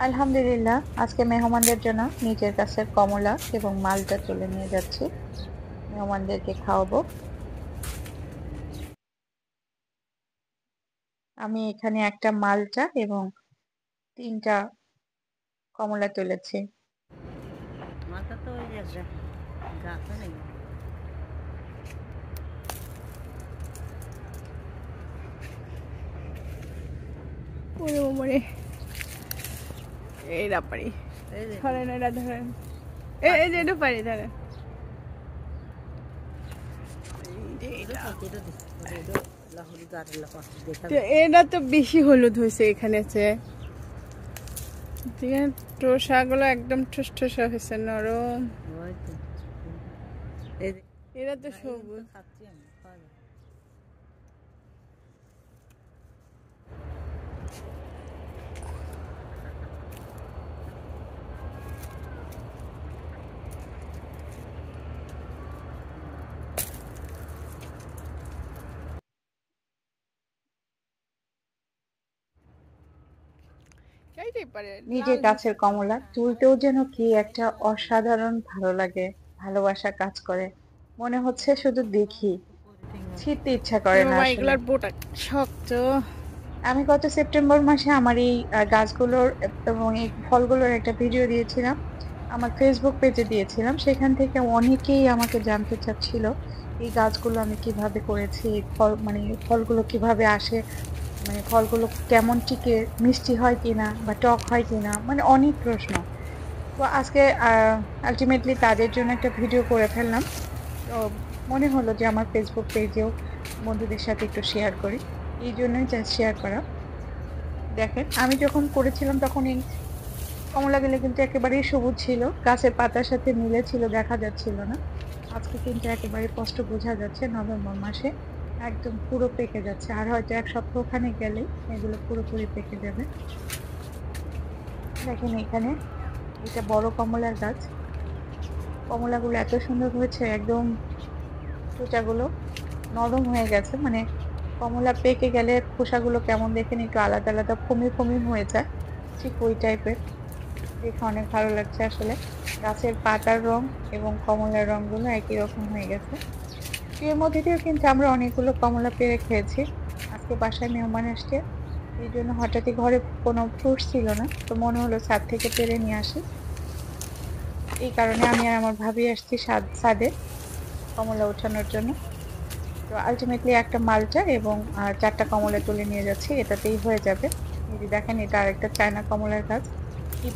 আলহামদুলিল্লাহ, আজকে মেহমানদের জন্য নিজের গাছের কমলা এবং মালটা তুলে নিয়ে যাচ্ছি। মেহমানদেরকে খাওয়াবো। আমি এখানে একটা মালটা এবং 3টা কমলা তুলেছি। মাথা তো ওই যে গাছে নেই। ওরে বাবারে, এইটা পারি। এই যে ধরেন, এটা ধরেন। এই যে এটা পারি, ধরেন। তো এটা তো বেশি হলুদ হয়েছে এখানে চেয়ে। ঠিক আছে, টোসাগুলো একদম ঠোসা হয়েছে, নরম। এরা তো সবুজ। খাচ্ছি আমি, খাওয়া যাবে। এইটাই পারে, নিজের লাল গাছের কমলা তুলতেও যেন কি একটা অসাধারণ ভালো লাগে, ভালোবাসা কাজ করে। মনে হচ্ছে শুধু দেখি, ছিঁড়তে ইচ্ছা করে না বাবা, আসলে। এগুলার বোটা শক্ত। আমি গত সেপ্টেম্বর মাসে আমার এই গাছগুলোর এবং এই ফলগুলোর একটা ভিডিও দিয়েছিলাম, আমার ফেসবুক পেজে দিয়েছিলাম। সেখান থেকে অনেকেই আমাকে জানতে চাচ্ছিল এই গাছগুলো আমি কিভাবে করেছি, এই ফল মানে ফলগুলো কিভাবে আসে, মানে ফলগুলো কেমন টিকে, মিষ্টি হয় কিনা বা টক হয় কিনা, মানে অনেক প্রশ্ন। তো আজকে আলটিমেটলি তাদের জন্য একটা ভিডিও করে ফেললাম। তো মনে হলো যে আমার ফেসবুক পেজেও বন্ধুদের সাথে একটু শেয়ার করি, এই জন্যই জাস্ট শেয়ার করা। দেখেন, আমি যখন করেছিলাম তখন এই কমলাগুলো কিন্তু একেবারেই সবুজ ছিল, গাছের পাতার সাথে মিলে ছিল, দেখা যাচ্ছিল না। আজকে কিন্তু একেবারে স্পষ্ট বোঝা যাচ্ছে নভেম্বর মাসে একদম পুরো পেকে যাচ্ছে, আর হয়তো এক সপ্তাহখানে গেলেই এগুলো পুরোপুরি পেকে যাবে। দেখেন এখানে, এটা বড় কমলার গাছ। কমলাগুলো এত সুন্দর হয়েছে, একদম খোসাগুলো নরম হয়ে গেছে, মানে কমলা পেকে গেলে খোসাগুলো কেমন দেখেন একটু আলাদা আলাদা ফমি ফমি হয়ে যায়, ঠিক ওই টাইপের। দেখে অনেক ভালো লাগছে আসলে। গাছের পাতার রং এবং কমলার রংগুলো একই রকম হয়ে গেছে। এর মধ্যে দিয়েও কিন্তু আমরা অনেকগুলো কমলা পেড়ে খেয়েছি। আজকে বাসায় মেহমান আসছে, এই জন্য হঠাৎই ঘরে কোনো ফ্রুটস ছিল না, তো মনে হলো ছাদ থেকে পেড়ে নিয়ে আসি। এই কারণে আমি আর আমার ভাবি আসছি ছাদে কমলা ওঠানোর জন্য। তো আলটিমেটলি একটা মালটা এবং 4টা কমলা তুলে নিয়ে যাচ্ছি, এটাতেই হয়ে যাবে। এই যে দেখেন, এটা আরেকটা চায়না কমলার গাছ, কি